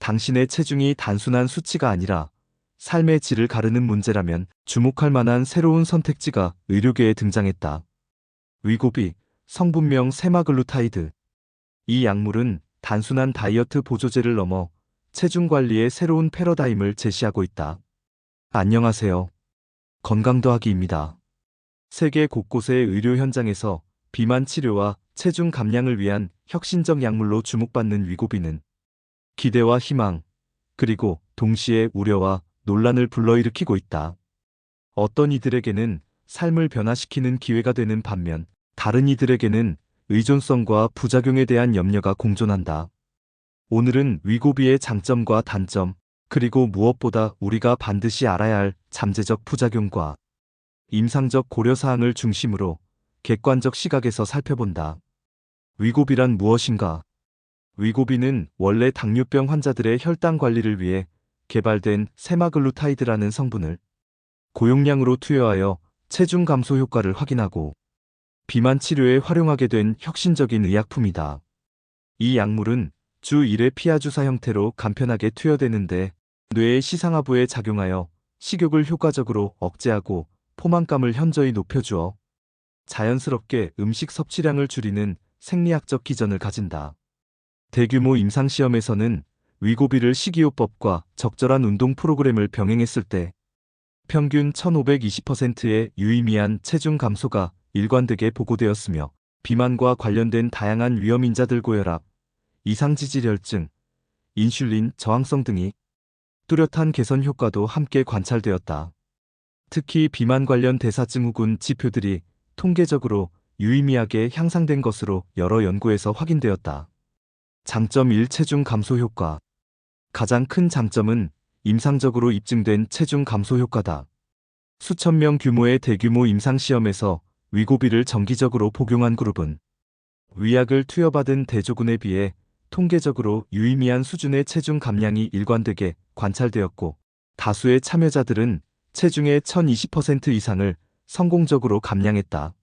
당신의 체중이 단순한 수치가 아니라 삶의 질을 가르는 문제라면 주목할 만한 새로운 선택지가 의료계에 등장했다. 위고비, 성분명 세마글루타이드. 이 약물은 단순한 다이어트 보조제를 넘어 체중 관리의 새로운 패러다임을 제시하고 있다. 안녕하세요. 건강더하기입니다. 세계 곳곳의 의료 현장에서 비만 치료와 체중 감량을 위한 혁신적 약물로 주목받는 위고비는 기대와 희망, 그리고 동시에 우려와 논란을 불러일으키고 있다. 어떤 이들에게는 삶을 변화시키는 기회가 되는 반면 다른 이들에게는 의존성과 부작용에 대한 염려가 공존한다. 오늘은 위고비의 장점과 단점, 그리고 무엇보다 우리가 반드시 알아야 할 잠재적 부작용과 임상적 고려사항을 중심으로 객관적 시각에서 살펴본다. 위고비란 무엇인가? 위고비는 원래 당뇨병 환자들의 혈당 관리를 위해 개발된 세마글루타이드라는 성분을 고용량으로 투여하여 체중 감소 효과를 확인하고 비만 치료에 활용하게 된 혁신적인 의약품이다. 이 약물은 주 1회 피하 주사 형태로 간편하게 투여되는데 뇌의 시상하부에 작용하여 식욕을 효과적으로 억제하고 포만감을 현저히 높여주어 자연스럽게 음식 섭취량을 줄이는 생리학적 기전을 가진다. 대규모 임상시험에서는 위고비를 식이요법과 적절한 운동 프로그램을 병행했을 때 평균 1520%의 유의미한 체중 감소가 일관되게 보고되었으며 비만과 관련된 다양한 위험인자들 고혈압, 이상지질혈증, 인슐린 저항성 등이 뚜렷한 개선 효과도 함께 관찰되었다. 특히 비만 관련 대사증후군 지표들이 통계적으로 유의미하게 향상된 것으로 여러 연구에서 확인되었다. 장점 1. 체중 감소 효과. 가장 큰 장점은 임상적으로 입증된 체중 감소 효과다. 수천 명 규모의 대규모 임상시험에서 위고비를 정기적으로 복용한 그룹은 위약을 투여받은 대조군에 비해 통계적으로 유의미한 수준의 체중 감량이 일관되게 관찰되었고 다수의 참여자들은 체중의 1020% 이상을 성공적으로 감량했다.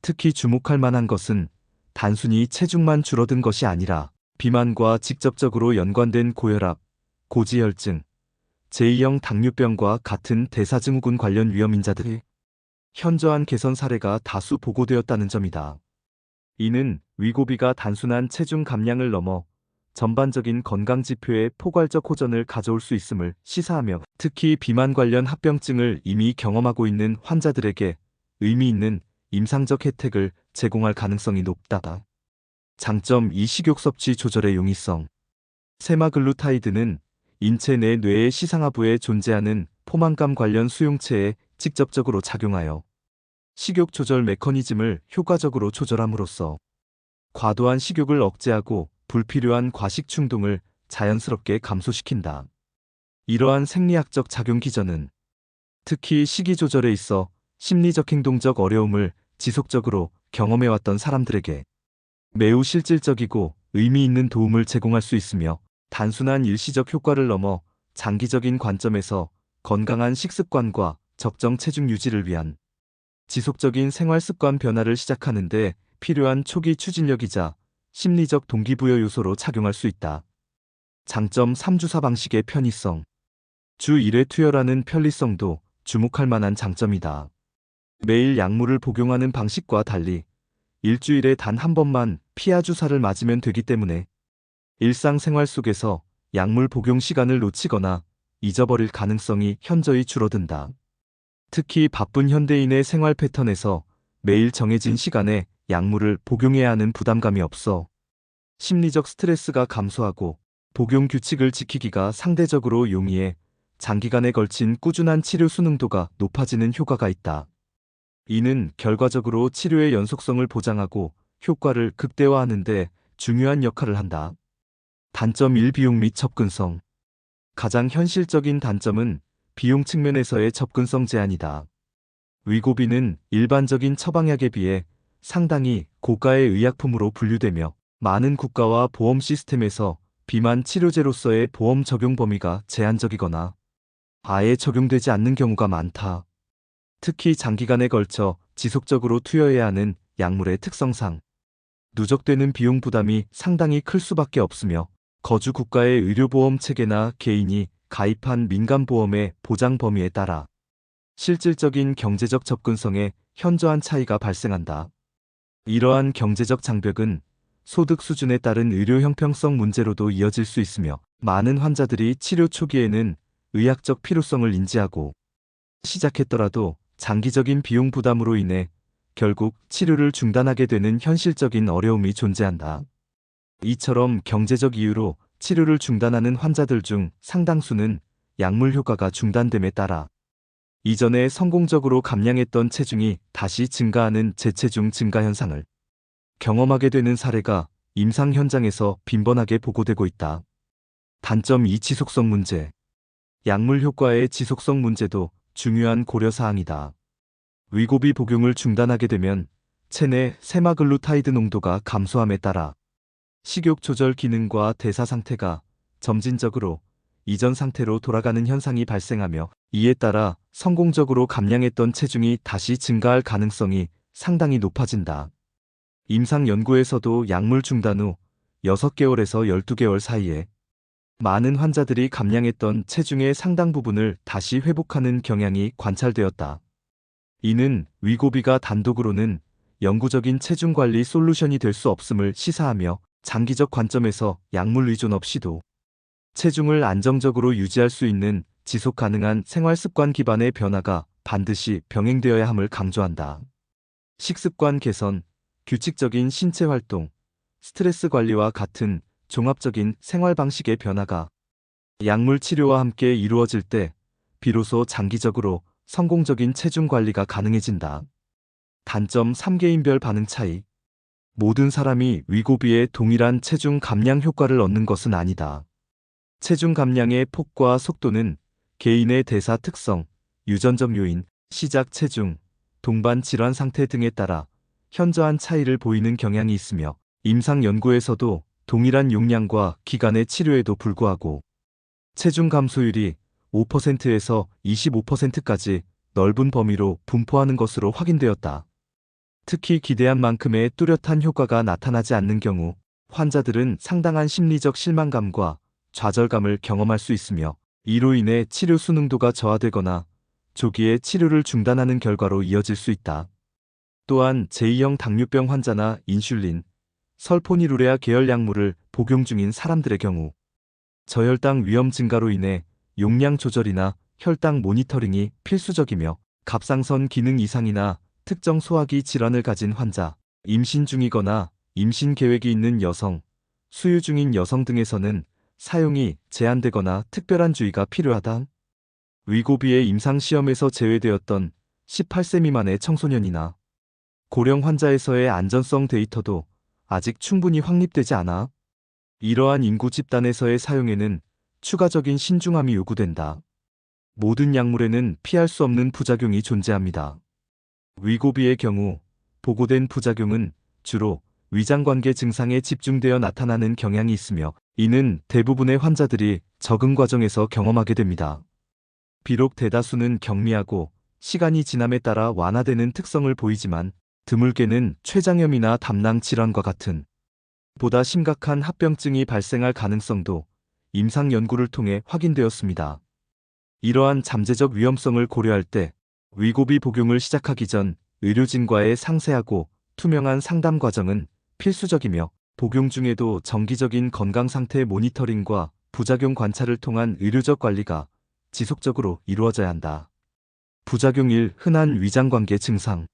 특히 주목할 만한 것은 단순히 체중만 줄어든 것이 아니라 비만과 직접적으로 연관된 고혈압, 고지혈증, 제2형 당뇨병과 같은 대사증후군 관련 위험인자들의 현저한 개선 사례가 다수 보고되었다는 점이다. 이는 위고비가 단순한 체중 감량을 넘어 전반적인 건강 지표에 포괄적 호전을 가져올 수 있음을 시사하며 특히 비만 관련 합병증을 이미 경험하고 있는 환자들에게 의미 있는 임상적 혜택을 제공할 가능성이 높다. 장점 2. 식욕 섭취 조절의 용이성. 세마글루타이드는 인체 내 뇌의 시상하부에 존재하는 포만감 관련 수용체에 직접적으로 작용하여 식욕 조절 메커니즘을 효과적으로 조절함으로써 과도한 식욕을 억제하고 불필요한 과식 충동을 자연스럽게 감소시킨다. 이러한 생리학적 작용 기전은 특히 식이 조절에 있어 심리적 행동적 어려움을 지속적으로 경험해왔던 사람들에게 매우 실질적이고 의미 있는 도움을 제공할 수 있으며 단순한 일시적 효과를 넘어 장기적인 관점에서 건강한 식습관과 적정 체중 유지를 위한 지속적인 생활 습관 변화를 시작하는 데 필요한 초기 추진력이자 심리적 동기부여 요소로 작용할 수 있다. 장점 3. 주사 방식의 편의성. 주 1회 투여라는 편리성도 주목할 만한 장점이다. 매일 약물을 복용하는 방식과 달리 일주일에 단 한 번만 피하 주사를 맞으면 되기 때문에 일상생활 속에서 약물 복용 시간을 놓치거나 잊어버릴 가능성이 현저히 줄어든다. 특히 바쁜 현대인의 생활 패턴에서 매일 정해진 시간에 약물을 복용해야 하는 부담감이 없어 심리적 스트레스가 감소하고 복용 규칙을 지키기가 상대적으로 용이해 장기간에 걸친 꾸준한 치료 수능도가 높아지는 효과가 있다. 이는 결과적으로 치료의 연속성을 보장하고 효과를 극대화하는 데 중요한 역할을 한다. 단점 1. 비용 및 접근성. 가장 현실적인 단점은 비용 측면에서의 접근성 제한이다. 위고비는 일반적인 처방약에 비해 상당히 고가의 의약품으로 분류되며 많은 국가와 보험 시스템에서 비만 치료제로서의 보험 적용 범위가 제한적이거나 아예 적용되지 않는 경우가 많다. 특히 장기간에 걸쳐 지속적으로 투여해야 하는 약물의 특성상 누적되는 비용 부담이 상당히 클 수밖에 없으며 거주 국가의 의료보험 체계나 개인이 가입한 민간보험의 보장 범위에 따라 실질적인 경제적 접근성에 현저한 차이가 발생한다. 이러한 경제적 장벽은 소득 수준에 따른 의료 형평성 문제로도 이어질 수 있으며, 많은 환자들이 치료 초기에는 의학적 필요성을 인지하고 시작했더라도 장기적인 비용 부담으로 인해 결국 치료를 중단하게 되는 현실적인 어려움이 존재한다. 이처럼 경제적 이유로 치료를 중단하는 환자들 중 상당수는 약물 효과가 중단됨에 따라 이전에 성공적으로 감량했던 체중이 다시 증가하는 재체중 증가 현상을 경험하게 되는 사례가 임상 현장에서 빈번하게 보고되고 있다. 단점 2. 지속성 문제. 약물 효과의 지속성 문제도 중요한 고려사항이다. 위고비 복용을 중단하게 되면 체내 세마글루타이드 농도가 감소함에 따라 식욕 조절 기능과 대사 상태가 점진적으로 이전 상태로 돌아가는 현상이 발생하며, 이에 따라 성공적으로 감량했던 체중이 다시 증가할 가능성이 상당히 높아진다. 임상 연구에서도 약물 중단 후 6개월에서 12개월 사이에 많은 환자들이 감량했던 체중의 상당 부분을 다시 회복하는 경향이 관찰되었다. 이는 위고비가 단독으로는 영구적인 체중 관리 솔루션이 될 수 없음을 시사하며, 장기적 관점에서 약물 의존 없이도 체중을 안정적으로 유지할 수 있는 지속 가능한 생활 습관 기반의 변화가 반드시 병행되어야 함을 강조한다. 식습관 개선, 규칙적인 신체 활동, 스트레스 관리와 같은 종합적인 생활 방식의 변화가 약물 치료와 함께 이루어질 때 비로소 장기적으로 성공적인 체중 관리가 가능해진다. 단점 3개인별 반응 차이. 모든 사람이 위고비의 동일한 체중 감량 효과를 얻는 것은 아니다. 체중 감량의 폭과 속도는 개인의 대사 특성, 유전적 요인, 시작 체중, 동반 질환 상태 등에 따라 현저한 차이를 보이는 경향이 있으며, 임상 연구에서도 동일한 용량과 기간의 치료에도 불구하고 체중 감소율이 5%에서 25%까지 넓은 범위로 분포하는 것으로 확인되었다. 특히 기대한 만큼의 뚜렷한 효과가 나타나지 않는 경우 환자들은 상당한 심리적 실망감과 좌절감을 경험할 수 있으며, 이로 인해 치료 수능도가 저하되거나 조기에 치료를 중단하는 결과로 이어질 수 있다. 또한 제2형 당뇨병 환자나 인슐린, 설포니루레아 계열 약물을 복용 중인 사람들의 경우 저혈당 위험 증가로 인해 용량 조절이나 혈당 모니터링이 필수적이며, 갑상선 기능 이상이나 특정 소화기 질환을 가진 환자, 임신 중이거나 임신 계획이 있는 여성, 수유 중인 여성 등에서는 사용이 제한되거나 특별한 주의가 필요하다. 위고비의 임상시험에서 제외되었던 18세 미만의 청소년이나 고령 환자에서의 안전성 데이터도 아직 충분히 확립되지 않아 이러한 인구 집단에서의 사용에는 추가적인 신중함이 요구된다. 모든 약물에는 피할 수 없는 부작용이 존재합니다. 위고비의 경우 보고된 부작용은 주로 위장관계 증상에 집중되어 나타나는 경향이 있으며, 이는 대부분의 환자들이 적응 과정에서 경험하게 됩니다. 비록 대다수는 경미하고 시간이 지남에 따라 완화되는 특성을 보이지만, 드물게는 췌장염이나 담낭 질환과 같은 보다 심각한 합병증이 발생할 가능성도 임상 연구를 통해 확인되었습니다. 이러한 잠재적 위험성을 고려할 때 위고비 복용을 시작하기 전 의료진과의 상세하고 투명한 상담 과정은 필수적이며, 복용 중에도 정기적인 건강 상태 모니터링과 부작용 관찰을 통한 의료적 관리가 지속적으로 이루어져야 한다. 부작용 1. 흔한 위장관계 증상.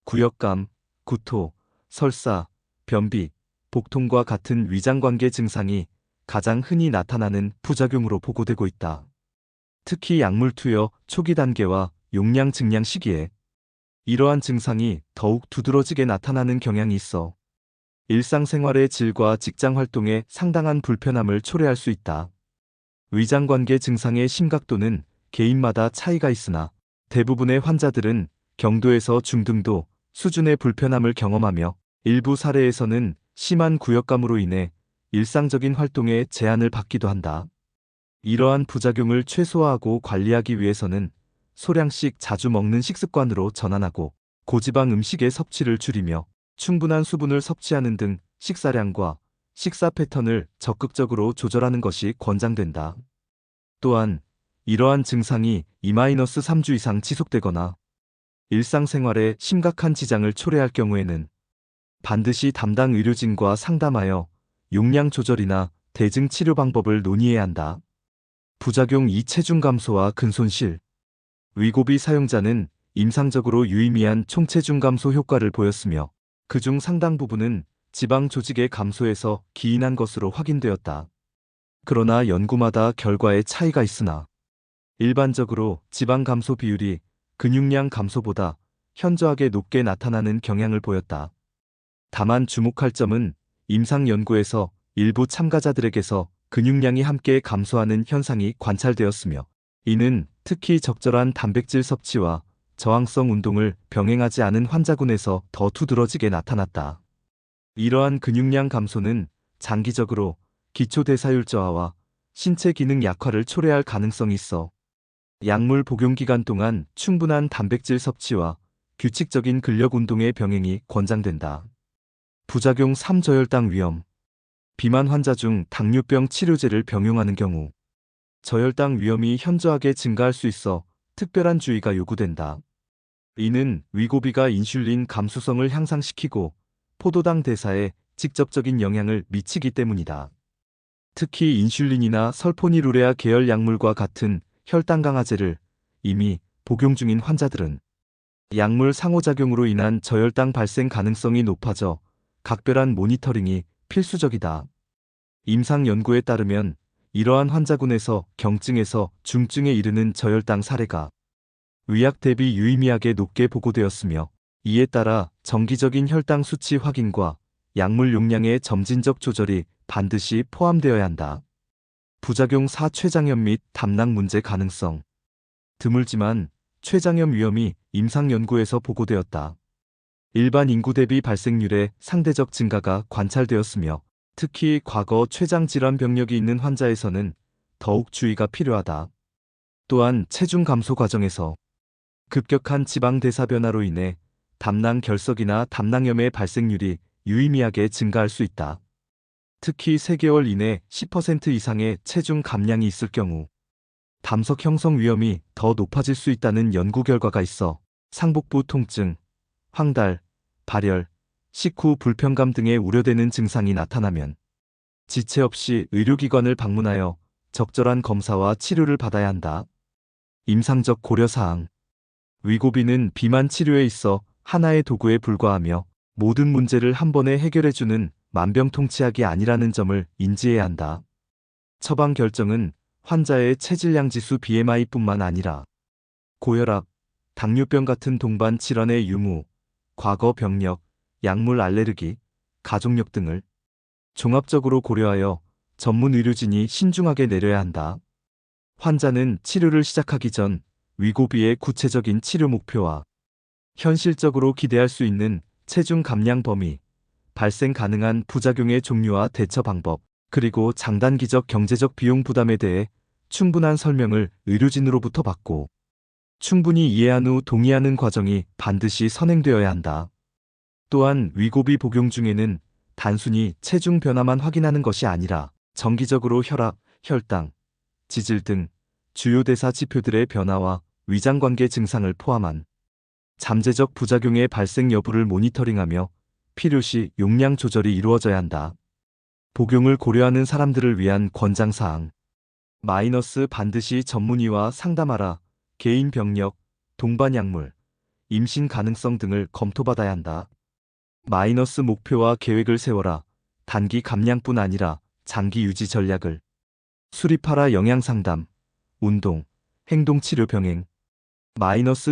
구역감, 구토, 설사, 변비, 복통과 같은 위장관계 증상이 가장 흔히 나타나는 부작용으로 보고되고 있다. 특히 약물 투여 초기 단계와 용량 증량 시기에 이러한 증상이 더욱 두드러지게 나타나는 경향이 있어 일상생활의 질과 직장 활동에 상당한 불편함을 초래할 수 있다. 위장관계 증상의 심각도는 개인마다 차이가 있으나 대부분의 환자들은 경도에서 중등도 수준의 불편함을 경험하며, 일부 사례에서는 심한 구역감으로 인해 일상적인 활동에 제한을 받기도 한다. 이러한 부작용을 최소화하고 관리하기 위해서는 소량씩 자주 먹는 식습관으로 전환하고, 고지방 음식의 섭취를 줄이며 충분한 수분을 섭취하는 등 식사량과 식사 패턴을 적극적으로 조절하는 것이 권장된다. 또한 이러한 증상이 2-3주 이상 지속되거나 일상생활에 심각한 지장을 초래할 경우에는 반드시 담당 의료진과 상담하여 용량 조절이나 대증 치료 방법을 논의해야 한다. 부작용 2. 체중 감소와 근손실. 위고비 사용자는 임상적으로 유의미한 총체중 감소 효과를 보였으며 그중 상당 부분은 지방 조직의 감소에서 기인한 것으로 확인되었다. 그러나 연구마다 결과에 차이가 있으나 일반적으로 지방 감소 비율이 근육량 감소보다 현저하게 높게 나타나는 경향을 보였다. 다만 주목할 점은 임상 연구에서 일부 참가자들에게서 근육량이 함께 감소하는 현상이 관찰되었으며 이는 특히 적절한 단백질 섭취와 저항성 운동을 병행하지 않은 환자군에서 더 두드러지게 나타났다. 이러한 근육량 감소는 장기적으로 기초대사율 저하와 신체 기능 약화를 초래할 가능성이 있어 약물 복용 기간 동안 충분한 단백질 섭취와 규칙적인 근력 운동의 병행이 권장된다. 부작용 3. 저혈당 위험. 비만 환자 중 당뇨병 치료제를 병용하는 경우 저혈당 위험이 현저하게 증가할 수 있어 특별한 주의가 요구된다. 이는 위고비가 인슐린 감수성을 향상시키고 포도당 대사에 직접적인 영향을 미치기 때문이다. 특히 인슐린이나 설포니루레아 계열 약물과 같은 혈당 강화제를 이미 복용 중인 환자들은 약물 상호작용으로 인한 저혈당 발생 가능성이 높아져 각별한 모니터링이 필수적이다. 임상 연구에 따르면 이러한 환자군에서 경증에서 중증에 이르는 저혈당 사례가 의약 대비 유의미하게 높게 보고되었으며 이에 따라 정기적인 혈당 수치 확인과 약물 용량의 점진적 조절이 반드시 포함되어야 한다. 부작용 4. 췌장염 및 담낭 문제 가능성. 드물지만 췌장염 위험이 임상 연구에서 보고되었다. 일반 인구 대비 발생률의 상대적 증가가 관찰되었으며 특히 과거 췌장 질환 병력이 있는 환자에서는 더욱 주의가 필요하다. 또한 체중 감소 과정에서 급격한 지방 대사 변화로 인해 담낭 결석이나 담낭염의 발생률이 유의미하게 증가할 수 있다. 특히 3개월 이내 10% 이상의 체중 감량이 있을 경우 담석 형성 위험이 더 높아질 수 있다는 연구 결과가 있어 상복부 통증, 황달, 발열, 식후 불편감 등의 우려되는 증상이 나타나면 지체 없이 의료기관을 방문하여 적절한 검사와 치료를 받아야 한다. 임상적 고려사항. 위고비는 비만 치료에 있어 하나의 도구에 불과하며 모든 문제를 한 번에 해결해주는 만병통치약이 아니라는 점을 인지해야 한다. 처방 결정은 환자의 체질량 지수 BMI뿐만 아니라 고혈압, 당뇨병 같은 동반 질환의 유무, 과거 병력, 약물 알레르기, 가족력 등을 종합적으로 고려하여 전문 의료진이 신중하게 내려야 한다. 환자는 치료를 시작하기 전 위고비의 구체적인 치료 목표와 현실적으로 기대할 수 있는 체중 감량 범위, 발생 가능한 부작용의 종류와 대처 방법, 그리고 장단기적 경제적 비용 부담에 대해 충분한 설명을 의료진으로부터 받고 충분히 이해한 후 동의하는 과정이 반드시 선행되어야 한다. 또한 위고비 복용 중에는 단순히 체중 변화만 확인하는 것이 아니라 정기적으로 혈압, 혈당, 지질 등 주요 대사 지표들의 변화와 위장관계 증상을 포함한 잠재적 부작용의 발생 여부를 모니터링하며 필요시 용량 조절이 이루어져야 한다. 복용을 고려하는 사람들을 위한 권장사항. 반드시 전문의와 상담하라. 개인 병력, 동반 약물, 임신 가능성 등을 검토받아야 한다. 목표와 계획을 세워라. 단기 감량뿐 아니라 장기 유지 전략을 수립하라. 영양상담, 운동, 행동치료 병행.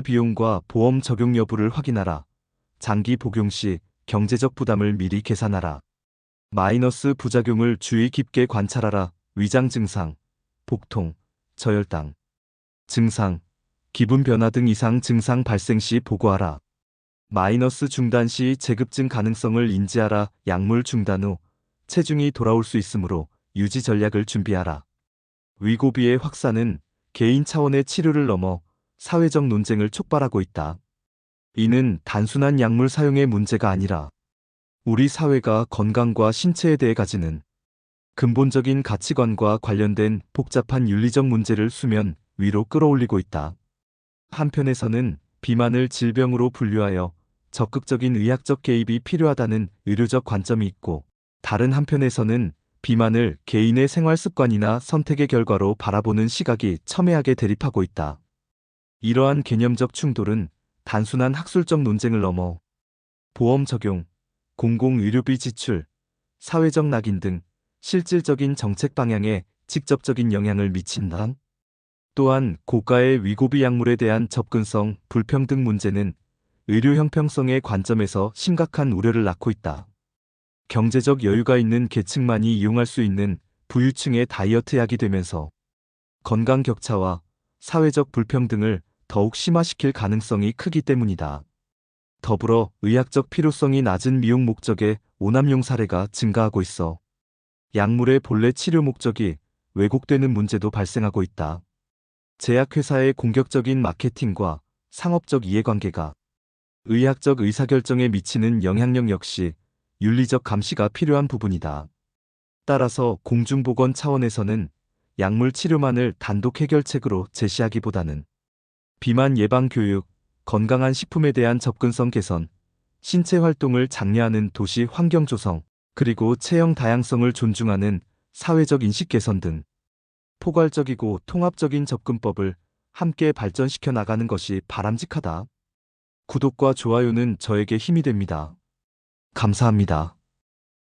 비용과 보험 적용 여부를 확인하라. 장기 복용 시 경제적 부담을 미리 계산하라. 부작용을 주의 깊게 관찰하라. 위장 증상, 복통, 저혈당 증상, 기분 변화 등 이상 증상 발생 시 보고하라. 중단 시 재급증 가능성을 인지하라. 약물 중단 후 체중이 돌아올 수 있으므로 유지 전략을 준비하라. 위고비의 확산은 개인 차원의 치료를 넘어 사회적 논쟁을 촉발하고 있다. 이는 단순한 약물 사용의 문제가 아니라 우리 사회가 건강과 신체에 대해 가지는 근본적인 가치관과 관련된 복잡한 윤리적 문제를 수면 위로 끌어올리고 있다. 한편에서는 비만을 질병으로 분류하여 적극적인 의학적 개입이 필요하다는 의료적 관점이 있고, 다른 한편에서는 비만을 개인의 생활 습관이나 선택의 결과로 바라보는 시각이 첨예하게 대립하고 있다. 이러한 개념적 충돌은 단순한 학술적 논쟁을 넘어 보험 적용, 공공의료비 지출, 사회적 낙인 등 실질적인 정책 방향에 직접적인 영향을 미친다. 또한 고가의 위고비 약물에 대한 접근성 불평등 문제는 의료 형평성의 관점에서 심각한 우려를 낳고 있다. 경제적 여유가 있는 계층만이 이용할 수 있는 부유층의 다이어트 약이 되면서 건강 격차와 사회적 불평등을 더욱 심화시킬 가능성이 크기 때문이다. 더불어 의학적 필요성이 낮은 미용 목적의 오남용 사례가 증가하고 있어 약물의 본래 치료 목적이 왜곡되는 문제도 발생하고 있다. 제약회사의 공격적인 마케팅과 상업적 이해관계가 의학적 의사결정에 미치는 영향력 역시 윤리적 감시가 필요한 부분이다. 따라서 공중보건 차원에서는 약물 치료만을 단독 해결책으로 제시하기보다는 비만 예방 교육, 건강한 식품에 대한 접근성 개선, 신체 활동을 장려하는 도시 환경 조성, 그리고 체형 다양성을 존중하는 사회적 인식 개선 등 포괄적이고 통합적인 접근법을 함께 발전시켜 나가는 것이 바람직하다. 구독과 좋아요는 저에게 힘이 됩니다. 감사합니다.